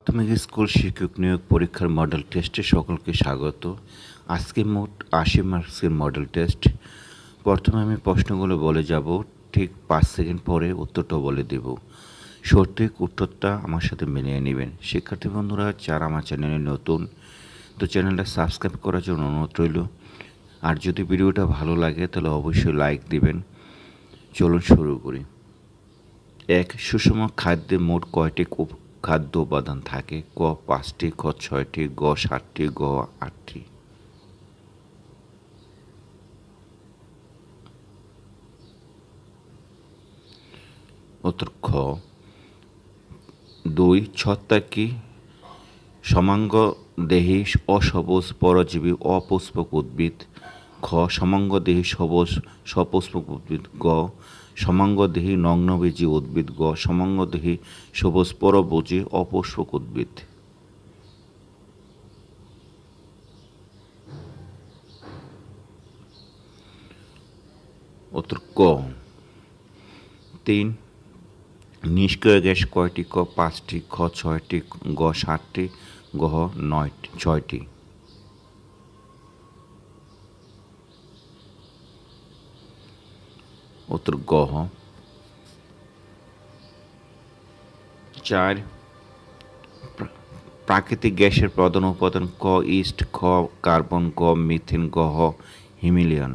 প্রাথমিক স্কুল শিক্ষক নিয়োগ পরীক্ষার মডেল টেস্টে সকলকে স্বাগত। আজকে মোট ৮০ মার্কসের মডেল টেস্ট। প্রথমে আমি প্রশ্নগুলো বলে যাব, ঠিক ৫ সেকেন্ড পরে উত্তরটা বলে দেব। সঠিক উত্তরটা আমার সাথে মিলিয়ে নেবেন। শিক্ষার্থী বন্ধুরা, যারা আমার চ্যানেলে নতুন, তো চ্যানেলটা সাবস্ক্রাইব করার জন্য অনুরোধ রইল। আর যদি ভিডিওটা ভালো লাগে তাহলে অবশ্যই লাইক দিবেন। চলুন শুরু করি। এক, সুষম খাদ্যে মোট কয়টি খাদ্য উপাদান থাকে? ক ৫টি, খ ৬টি, গ ৭টি, গ ৮টি। উত্তর খ ২, ছত্রাক কি? সমাঙ্গদেহী অসবুজ পরজীবী অপুষ্পক উদ্ভিদ। খ সমাঙ্গদেহী সবুজ সপুষ্পক উদ্ভিদ। গ সমাঙ্গদেহী নগ্নবীজী উদ্ভিদ। গ সমাঙ্গদেহী সবুজ পরভোজী অপুষ্পক উদ্ভিদ। উত্তর ক ৩, নিষ্ক্রিয় গ্যাস কয়টি? ক ৫টি, খ ৬টি, গ ৭টি, গ ৬টি। উত্তর গ ৪, প্রাকৃতিক গ্যাসের প্রধান উপাদান? ক ইস্ট, খ কার্বন, গ মিথেন, গ হিমালয়ান।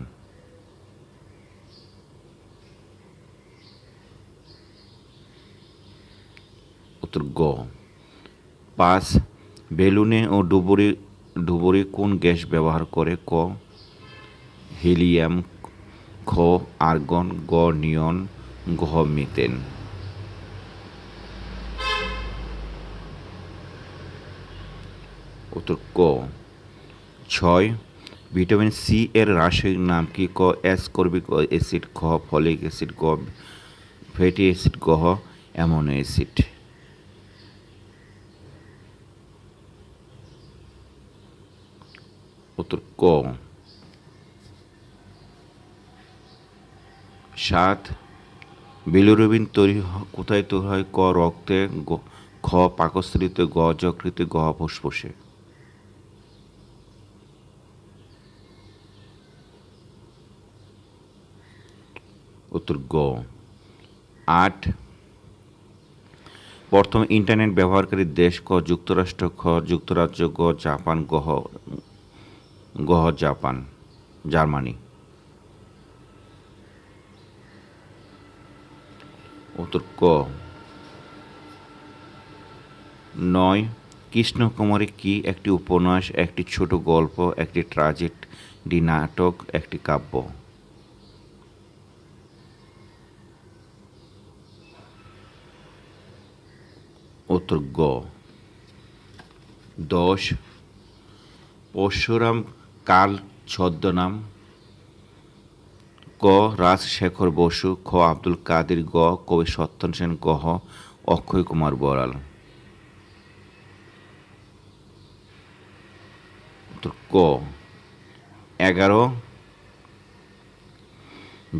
উত্তর গ ৫, বেলুনে ও ডুবুরি কোন গ্যাস ব্যবহার করে? ক হিলিয়াম, খ আর্গন, গ নিয়ন, গ মিথেন। উত্তর ক ৬, ভিটামিন সি এর রাসায়নিক নাম কি? ক অ্যাসকর্বিক অ্যাসিড, খ ফলিক অ্যাসিড, গ ফ্যাটি অ্যাসিড, গ অ্যামিনো অ্যাসিড। উত্তর ক ৭, বিলিরুবিন কোথায় তৈরি হয়? ক রক্তে, খ পাকস্থলীতে, গ যকৃতে, গ ফুসফুসে। উত্তর গ ৮, প্রথম ইন্টারনেট ব্যবহারকারী দেশ? ক যুক্তরাষ্ট্র, খ যুক্তরাজ্য, গ জাপান, গ জার্মানি। উত্তর ক ৯, কৃষ্ণকুমারী কি একটি উপন্যাস, একটি ছোট গল্প, একটি ট্র্যাজেডি নাটক, একটি কাব্য? উত্তর গ ১০, পরশুরাম কাল ছদ্মনাম? ক রাজশেখর বসু, খ আব্দুল কাদের, গ কবি সত্যেন সেন, গ অক্ষয় কুমার বড়াল। উত্তর ক ১১,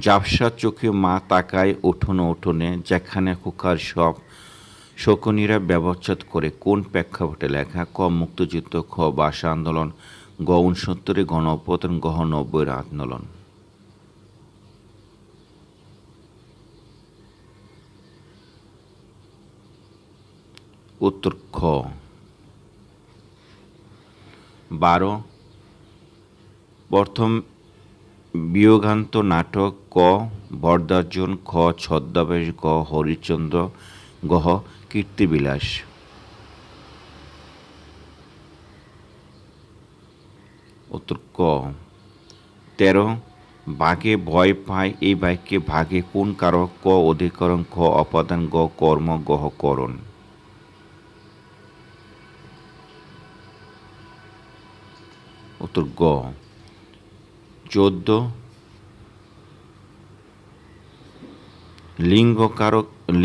ঝাপসা চোখে মা তাকায় উঠোনে যেখানে খোকার সব শকুনিরা ব্যবচ্ছেদ করে কোন প্রেক্ষাপটে লেখা? ক মুক্তিযুদ্ধ, খ ভাষা আন্দোলন, গ ৬৯ গণ অভ্যুত্থান, গ ৯০ আন্দোলন। উত্তর খ ১২, প্রথম বিয়োগান্ত নাটক? ক বরদার্জন, খ ছদ্মাবেশ, গ হরিশ্চন্দ্র, গ কীর্তিবিলাস। উত্তর ক ১৩, বাঘে ভয় পায় এই বাক্যে ভাগে কোন কারক? ক অধিকরণ, খ অপাদান, গ কর্ম, গ করণ। উত্তর গ ১৪,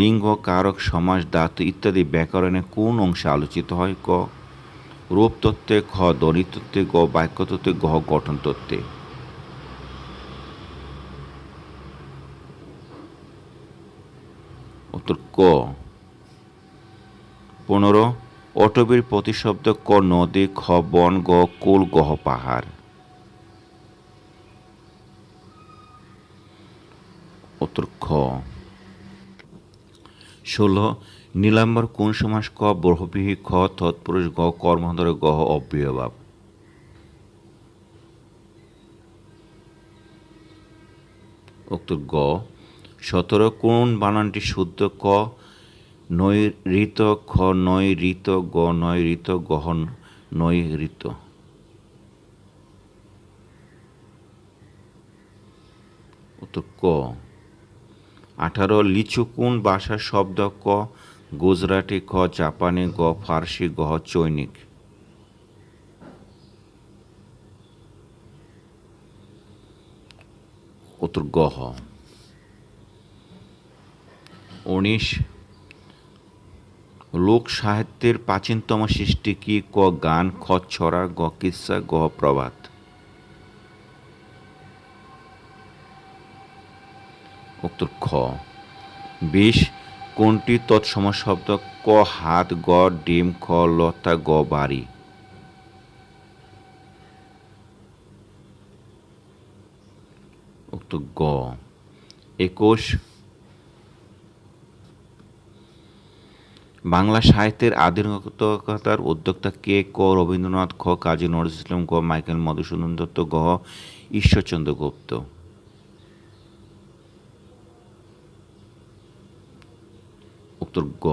লিঙ্গ কারক সমাস ধাতু ইত্যাদি ব্যাকরণে কোন অংশে আলোচিত হয়? ক রূপতত্ত্বে, খ ধ্বনিতত্ত্বে, গ বাক্যতত্ত্বে, গ গঠনতত্ত্বে। উত্তর ক ১৫, অটবির প্রতিশব্দ ক নদী, খ বন, গ কুল, গহ পাহাড়। উত্তর খ। 16 নীলাম্বর কোন সমাস? ক বহুব্রীহি, খ তৎপুরুষ, গ কর্মধারয়, গহ অব্যয়ভাব। উত্তর গ। 17 কোন বানানটি শুদ্ধ? ক নৈঋত, খ নৈঋত, গ নৈঋত, গহ নৈঋত। উত্তর ক। 18 লিচু কোন ভাষার শব্দ? ক গুজরাটি, খ জাপানি, গ ফার্সি, গহ চৈনিক। উত্তর গহ। 19 লোক সাহিত্যের প্রাচীনতম সৃষ্টি কি? ক গান, খ ছড়া, গ কিস্সা, গ প্রবাদ। উত্তর খ। 20 কোনটি তৎসম শব্দ? ক হাত, গ ডিম, খ লতা, গ বাড়ি। উত্তর গ। 21 বাংলা সাহিত্যের আধুনিকতার উদ্যোক্তা কে? ক রবীন্দ্রনাথ, খ কাজী নজরুল ইসলাম, গ মাইকেল মধুসূদন দত্ত, গ ঈশ্বরচন্দ্র গুপ্ত। উত্তর গ।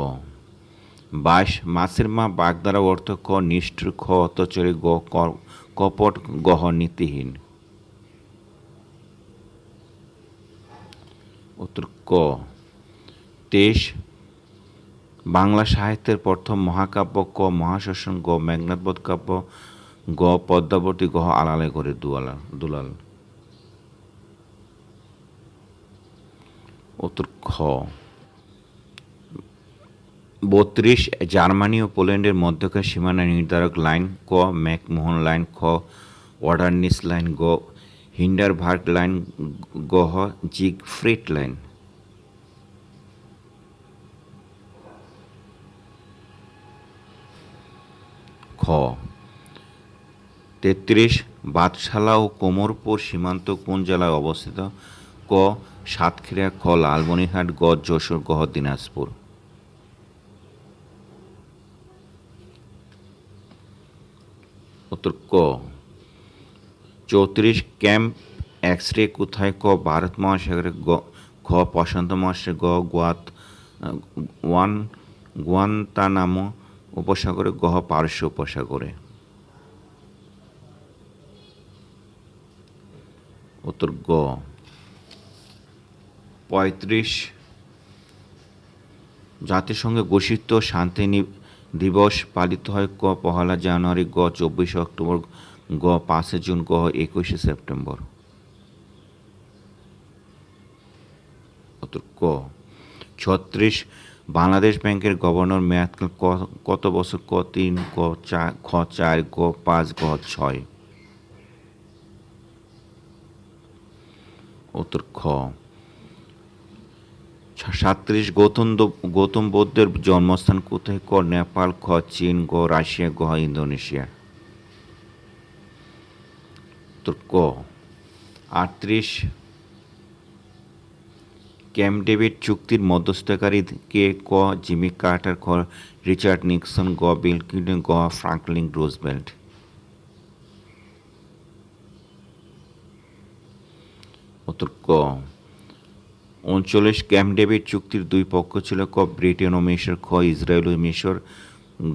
22 মাছের মা বাগধারা অর্থ? ক নিষ্ঠুর, খ অত্যাচারী, গ কপট, গহ নীতিহীন। উত্তর ক। 23 বাংলা সাহিত্যের প্রথম মহাকাব্য? ক মহাশ্মশান, গ মেঘনাদবধ কাব্য, গ পদ্মাবতী, গহ আলালে করে দুলাল। উত্তর খ। 32 জার্মানি ও পোল্যান্ডের মধ্যকার সীমানা নির্ধারক লাইন? ক ম্যাকমোহন লাইন, খ ওয়ার্ডার্নিস লাইন, গ হিন্ডারবার্গ লাইন, গহ জিগফ্রিড লাইন। খ। 33 বাদশালা ও কোমরপুর সীমান্ত কোন জেলায় অবস্থিত? ক সাতক্ষীরা, খ লালমনিরহাট, গ যশোর, গহ দিনাজপুর। উত্তর ক। 34 ক্যাম্প এক্স-রে কোথায়? ক ভারত মহাসাগরে, খ প্রশান্ত মহাসাগরে, গ গুয়ান্তানামো উপসাগরে, গহ পারস্য উপসাগরে। উত্তর গ। 35 জাতিসংঘে ঘোষিত শান্তি দিবস পালিত হয়? ক পহেলা জানুয়ারি, গ 24 অক্টোবর, গ 5 জুন, গ 21 সেপ্টেম্বর। উত্তর ক। 36 বাংলাদেশ ব্যাংকের গভর্নর মেয়াদকাল কত বছর? ক 3, খ 4, গ 5, গ 6। উত্তর খ। 37 গৌতম বুদ্ধের জন্মস্থান কোথায়? ক নেপাল, খ চীন, গ রাশিয়া, গ ইন্দোনেশিয়া। উত্তর ক। 38 ক্যাম্প ডেভিড চুক্তির মধ্যস্থতাকারী কে? ক জিমি কার্টার, খ রিচার্ড নিক্সন, গ বিল ক্লিন্টন, গ ফ্রাঙ্কলিন রুজভেল্ট। উত্তর ক। 39 ক্যাম্প ডেভিড চুক্তির দুই পক্ষ ছিল? ক ব্রিটেন ও মিশর, খ ইসরায়েল ও মিশর,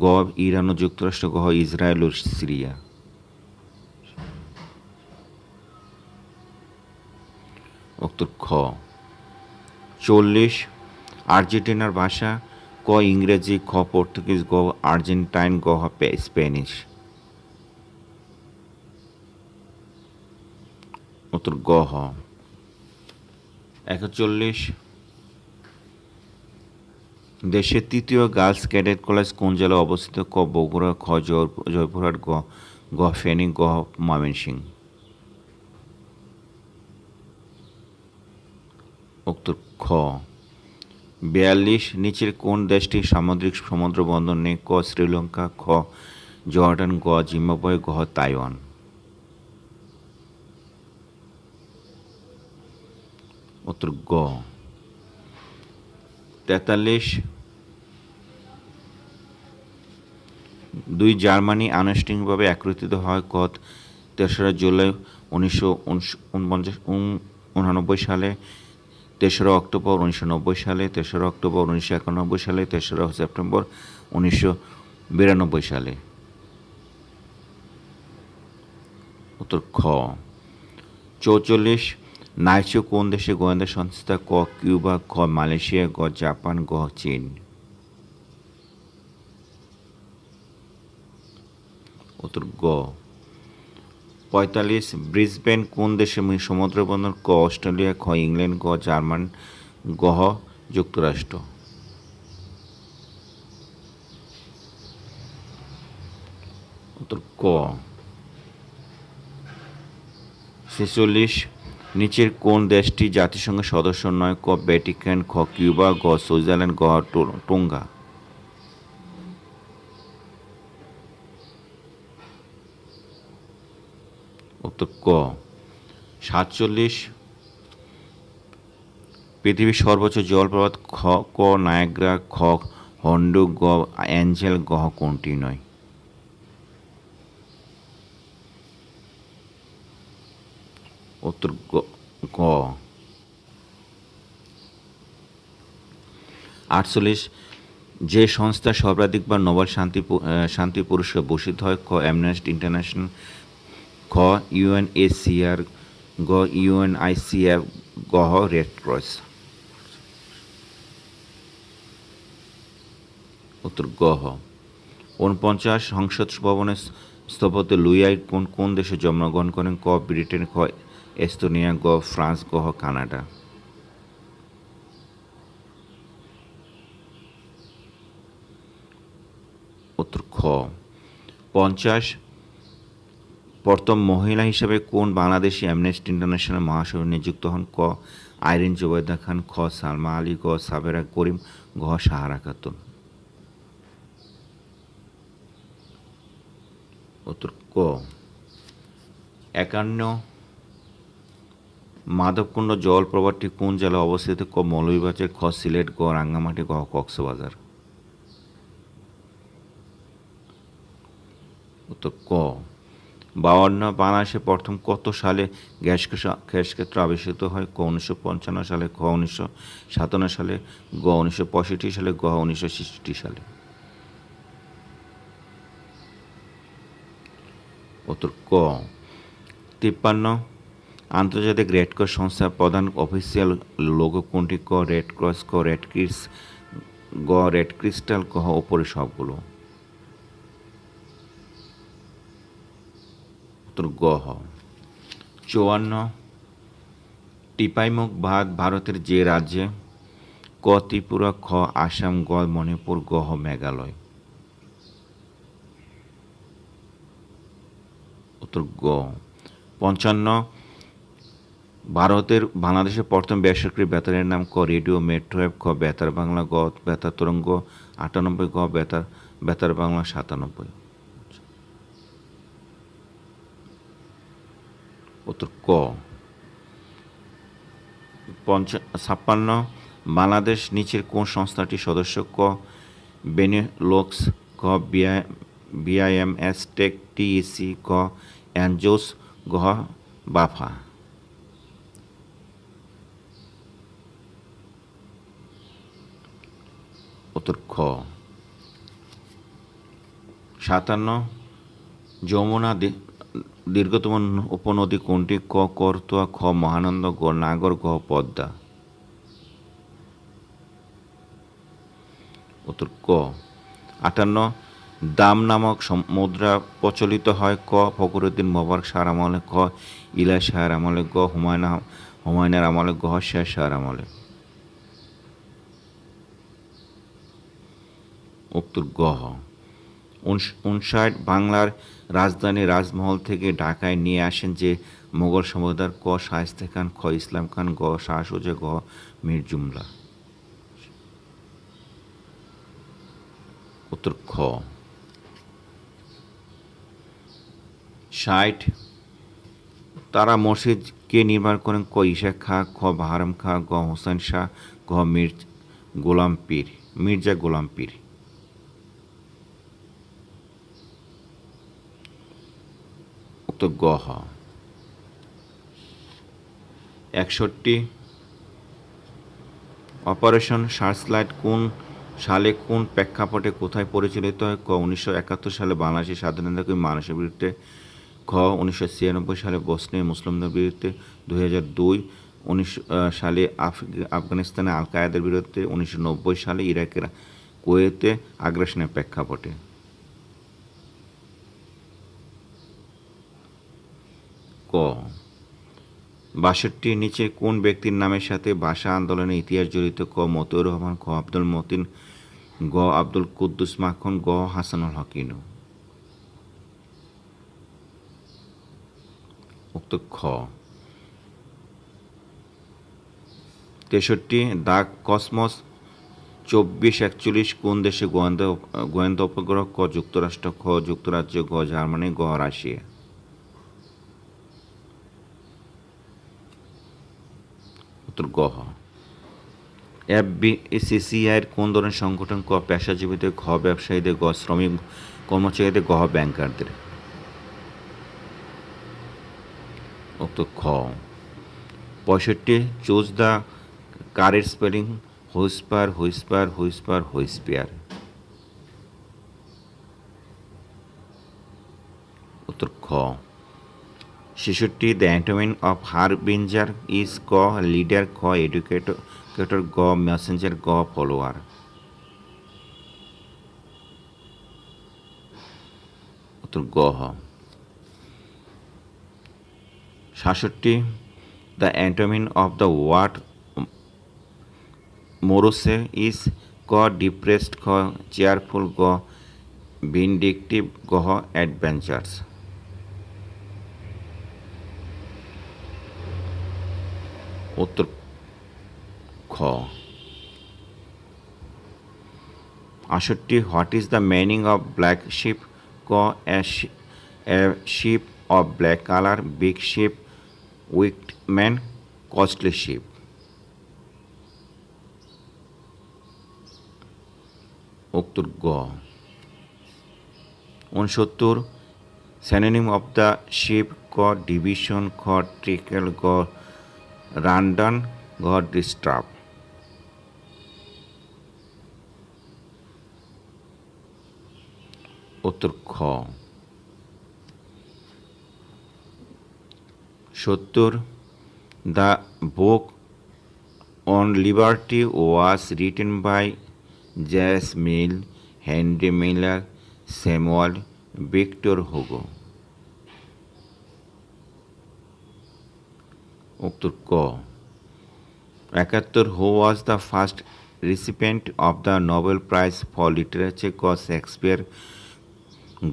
গ ইরান ও যুক্তরাষ্ট্র, গ ইসরায়েল ও সিরিয়া। উত্তর খ। 40 আর্জেন্টিনার ভাষা? ক ইংরেজি, খ পর্তুগিজ, গ আর্জেন্টাইন, গ স্প্যানিশ। উত্তর গ হ। 41 দেশের তৃতীয় গার্লস ক্যাডেট কলেজ কোন জেলায় অবস্থিত? ক বগুড়া, খ জয়পুরহাট, গ ফেনী, গ ময়মনসিংহ। উত্তর খ। 42 নিচের কোন দেশটির সামুদ্রিক সমুদ্র বন্দর নেই? ক শ্রীলঙ্কা, খ জর্ডান, গ জিম্বাবুয়ে, গ তাইওয়ান। উত্তর গ। 43 দুই জার্মানি আনুষ্ঠানিকভাবে একত্রিত হয়? ক 3রা জুলাই 1989 সালে, 3রা অক্টোবর 1990 সালে, 3রা অক্টোবর 1991 সালে, 3রা সেপ্টেম্বর 1992 সালে। উত্তর খ। 44 নাইচো কোন দেশে গোয়েন্দা সংস্থা? ক কিউবা, খ মালয়েশিয়া, গ জাপান, গ চীন। উত্তর গ। 45 ব্রিসবেন কোন দেশে সমুদ্র বন্দর? ক অস্ট্রেলিয়া, খ ইংল্যান্ড, গ জার্মান, গ যুক্তরাষ্ট্র। উত্তর ক। 46 নিচের কোন দেশটি জাতিসংঘের সদস্য নয়? ক ভ্যাটিকান, খ কিউবা, গ সুইজারল্যান্ড, গ টোঙ্গা। উত্তর ক। 47 পৃথিবীর সর্বোচ্চ জলপ্রপাত? ক নায়াগ্রা, খ হন্ডু, গ অ্যাঞ্জেল, গ কোনটি নয়? উত্তর গ। 48 যে সংস্থা সর্বাধিকবার নোবেল শান্তি পুরস্কার ভূষিত হয়? ক অ্যামনেস্টি ইন্টারন্যাশনাল, খ ইউএনএইচসিআর, গ ইউএনআইসিএফ, গ রেড ক্রস। উত্তর গ। 49 সংসদ ভবনের স্থপতি লুই কোন দেশে জন্মগ্রহণ করেন? ক ব্রিটেন, খ এস্তোনিয়া, গ ফ্রান্স, গ কানাডা। উত্তর খ। 50 প্রথম মহিলা হিসেবে কোন বাংলাদেশি অ্যামনেস্টি ইন্টারন্যাশনাল মহাসচিব নিযুক্ত হন? ক আইরিন জুবেইদা খান, খ সালমা আলী, গ সাবেরা করিম, গ সাহারা খাতুন। উত্তর ক। 51 মাধবকুণ্ড জলপ্রপাতটি কোন জেলায় অবস্থিত? ক মৌলভীবাজার, খ সিলেট, গ রাঙ্গামাটি, গ কক্সবাজার। উত্তর ক। 52 বাংলাদেশে প্রথম কত সালে গ্যাস ক্ষেত্র আবিষ্কৃত হয়? ক 1955 সালে, খ 1957 সালে, গ 1965 সালে, গ 1966 সালে। উত্তর ক। 53 আন্তর্জাতিক রেড ক্রস সংস্থার প্রধান অফিসিয়াল লোগো কোনটি? ক রেড ক্রস, ক রেড ক্রিস, গ রেড ক্রিস্টাল, ক ওপরে সবগুলো। উত্তর গ। 54 টিপাইমুখ ভারতের যে রাজ্যে? ক ত্রিপুরা, খ আসাম, গ মণিপুর, গ মেঘালয়। উত্তর গ। 55 বাংলাদেশের প্রথম বেসরকারি বেতারের নাম? ক রেডিও মেট্রো এফ, খ বেতার বাংলা, গ বেতার তরঙ্গ 98, গ বেতার বাংলা 97। উত্তর ক। 56 বাংলাদেশ নিচের কোন সংস্থাটির সদস্য? ক বেনেলুক্স, খ বিআইএমএস টেক, টিইসি, ক অ্যানজোস, গ বাফা। উত্তর খ। 57 যমুনা দীর্ঘতম উপনদী কোনটি? ক করতোয়া, খ মহানন্দা, গ নাগর, গ পদ্মা। উত্তর ক। 58 দাম নামক মুদ্রা প্রচলিত হয়? ক ফখরুদ্দিন মোবারক শাহর আমলে, খ ইলিয়াস শাহের আমলে, গ হুমায়ুনের আমলে, গ শের শাহের আমলে। উত্তর গ। 59 বাংলার রাজধানী রাজমহল থেকে ঢাকায় নিয়ে আসেন যে মোগল সম্রাট? ক শায়েস্তা খান, খ ইসলাম খান, গ শাহ সুজা, গ মীর জুমলা। উত্তর খ। 60 তারা মসজিদ কে নির্মাণ করেন? ক ঈশা খাঁ, খ বাহারাম খাঁ, গ হোসেন শাহ, ঘ মির্জা গোলাম পীর। উত্তর গ হ। 61 অপারেশন সার্চলাইট কোন সালে কোন প্রেক্ষাপটে কোথায় পরিচালিত হয়? ক 1971 সালে বাংলাদেশের স্বাধীনতাকামী মানুষের বিরুদ্ধে, খ 1996 সালে বসনিয়া মুসলিমদের বিরুদ্ধে, 2002 সালে আফগানিস্তানে আল কায়েদার বিরুদ্ধে, 1990 সালে ইরাকের কুয়েতে আগ্রাসনের প্রেক্ষাপটে। ক 62 নিচে কোন ব্যক্তির নামের সাথে ভাষা আন্দোলনের ইতিহাস জড়িত? ক মতিউর রহমান, খ আব্দুল মতিন, গ আব্দুল কুদ্দুস মাখন, গ হাসানুল হকিনু। উক্ত খ। 63 দ্য কসমস 2441 কোন দেশে গোয়েন্দা উপগ্রহ? ক যুক্তরাষ্ট্র, খ যুক্তরাজ্য, গ জার্মানি, গ রাশিয়া। উত্তর গ হ। এফবিসিসিআইয়ের কোন ধরনের সংগঠন? ক পেশাজীবীদের, ঘ ব্যবসায়ীদের, গ শ্রমিক কর্মচারীদের, গ ব্যাংকারদের। উত্তর খ। 65 choose the correct spelling whisper. উত্তর খ। 66 the antonym of harbinger is? ক লিডার, খ এডুকেটর, গ মেসেঞ্জার, গ ফলোয়ার। উত্তর গ হ। 67 the antonym of the word morose is? ক ডিপ্রেসড, খ চেয়ারফুল, গ ভিনডিকটিভ, গ অ্যাডভেঞ্চার্স। উত্তর খ। 68 what is the meaning of black sheep? ক a sheep of black colour, big sheep, wicked man, costly sheep. উত্তর গ। 69 সিনোনিম অফ দ্য শিপ? ক ডিভিশন, খ ট্রিকেল, গ রানডাউন, গ ডিস্টার্ব। উত্তর খ। 70 the book on liberty was written by J S Mill, Henry Miller, Samuel Victor Hugo. উত্তর ক। 71 who was the first recipient of the Nobel prize for literature? ক Shakespeare,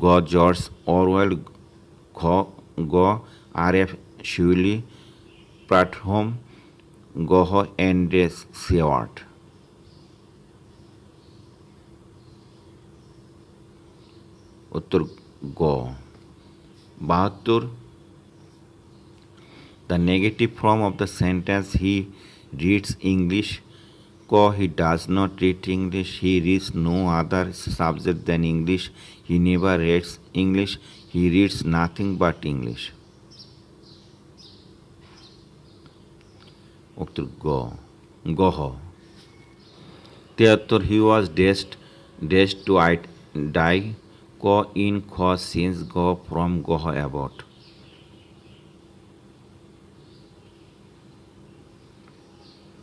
গ জর্জ অরওয়েল, গ R F. শিউলি প্রাটহোম, গ Andre সিওয়ার্ট। উত্তর গ। 72 the negative form of the sentence he reads English? ক he does not read English, he reads no other subject than English, he never reads English, he reads nothing but English. উত্তর গ হ। 73 he was dash to die? ক in, খ since, গ from, গ about.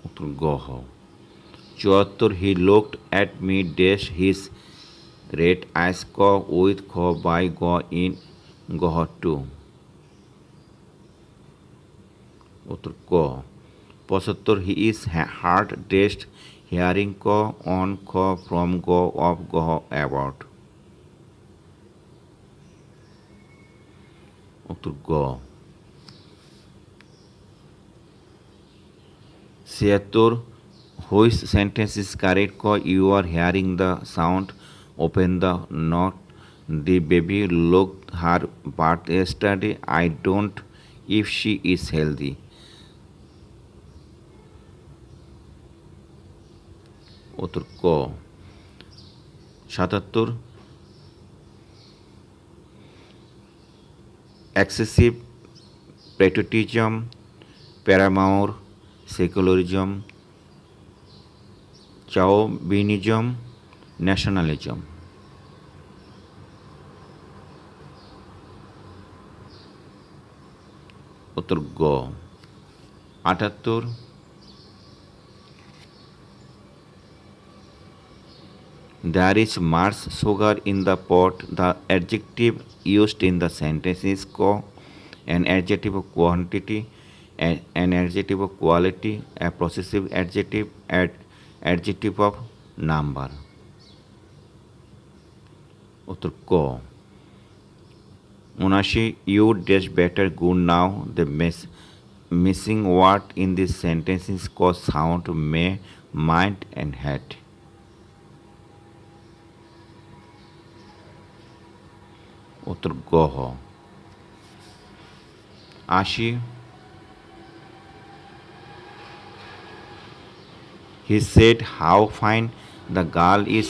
উত্তর গ হ। 74 he looked at me his red eyes? ক উইথ, খ বাই, গ ইন, গ টু। উত্তর ক। 75 হি ইজ হার্ড ডেস্ট হিয়ারিং? ক অন, খ ফ্রম, গ অফ, গ অ্যাবাউট। উত্তর গ। 76 হুইচ সেন্টেন্স ইজ কারেক্ট? ক you are hearing the sound, open the knot, the baby look her birth yesterday, I don't if she is healthy. উত্তর ক। ৭৭ excessive patriotism, paramour, secularism, chauvinism, nationalism. উত্তর গ। ৭৮ There is much sugar in the pot. The adjective used in the sentence is co. An adjective of quantity, an adjective of quality, a possessive adjective, adjective of number. উত্তর ক। ৭৯ You dress better good now. The missing word in this sentence is cause, sound, may, might and had. উত্তর গ হ। ৮০ He said how fine the girl is.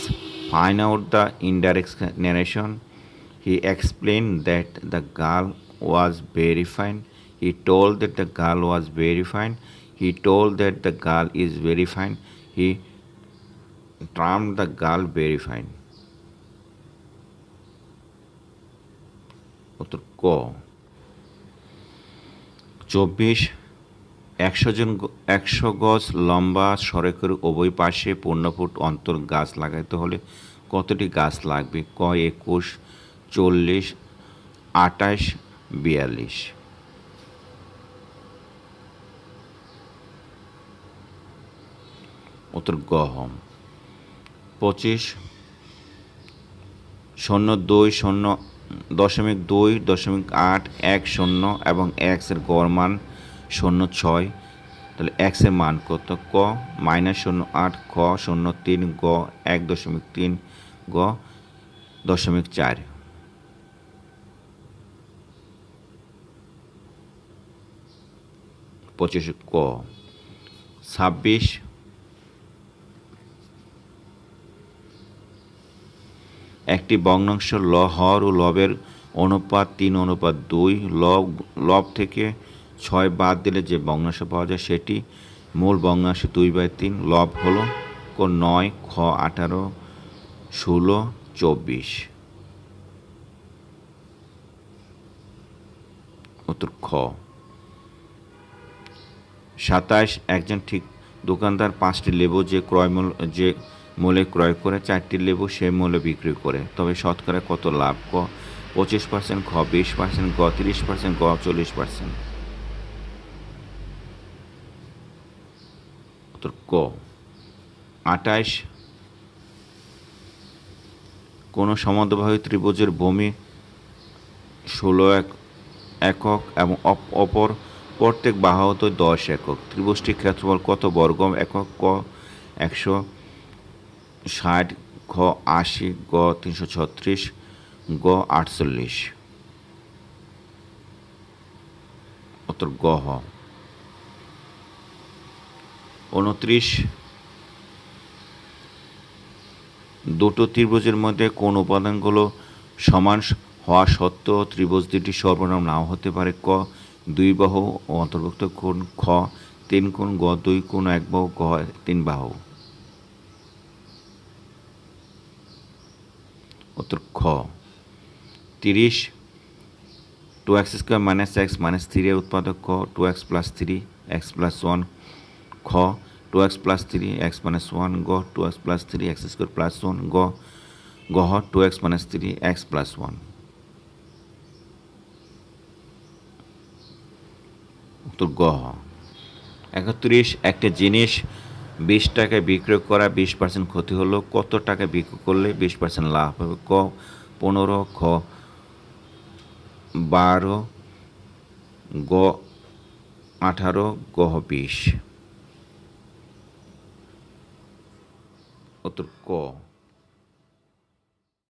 Find out the indirect narration. He explained that the girl was very fine. He told that the girl was very fine. He told that the girl is very fine. He termed the girl very fine. উত্তর ক। ২৪ ১০০ গজ লম্বা সড়কের উভয় পাশে ১৫ foot অন্তর গাছ লাগাইতে হলে কতটি গাছ লাগবে? ক ২১, ৪০, ২৮, ৪২। উত্তর গ হ। ২৫ ০.২.৮10 এবং এক্সের গড় মান ০.৬, তাহলে এক্সের মান কত? ক -০.৮, খ ০.৩, গ ১.৩, গ ০.৪। ২৫ ক। ২৬ একটি ভগ্নাংশ হর ও লবের অনুপাত ৩:২। লব থেকে ৬ বাদ দিলে যে ভগ্নাংশ পাওয়া যায় সেটি মূল ভগ্নাংশ ২/৩। লব হলো ক ৯, খ ১৮, ১৬, ২৪। উত্তর খ। ২৭ একজন ঠিক দোকানদার ৫টি লেবু যে মূল্যে ক্রয় করে ৪টি লেবু সে মূল্যে বিক্রি করে, তবে শতকরা কত লাভ? ক ২৫%, খ ২০%, গ ৩০%, গ ৪০%। উত্তর ক। ২৮ কোনো সমদ্বিবাহু ত্রিভুজের ভূমি ১৬ একক এবং অপর প্রত্যেক বাহু ১০ একক। ত্রিভুজটির ক্ষেত্রফল কত বর্গ একক? ক ১৬০, খ ৮০, গ ৩৩৬, গ ৪৮। উত্তর গ হ। ২৯ দুটো ত্রিভুজের মধ্যে কোন উপাদানগুলো সমান হওয়া সত্ত্বেও ত্রিভুজ দুটি সর্বনাম নাও হতে পারে? ক ২ বাহু ও অন্তর্ভুক্ত কোণ, খ ৩ কোণ, গ ২ কোণ ১ বাহু, গ ৩ বাহু। উত্তর খ। ৩০ 2x² - x - 3 এর উৎপাদক ক 2x + 3 x + 1, খ 2x + 3 x - 1, গ 2x + 3 x² + 1, গ 2x - 3 x + 1। উত্তর গ হ। ৩১ একটা জিনিস ২০ টাকায় বিক্রয় করা ২০% ক্ষতি হলো, কত টাকায় বিক্রি করলে ২০% লাভ হবে? ক ১৫, খ ১২, গ ১৮, গ ২০। উত্তর ক।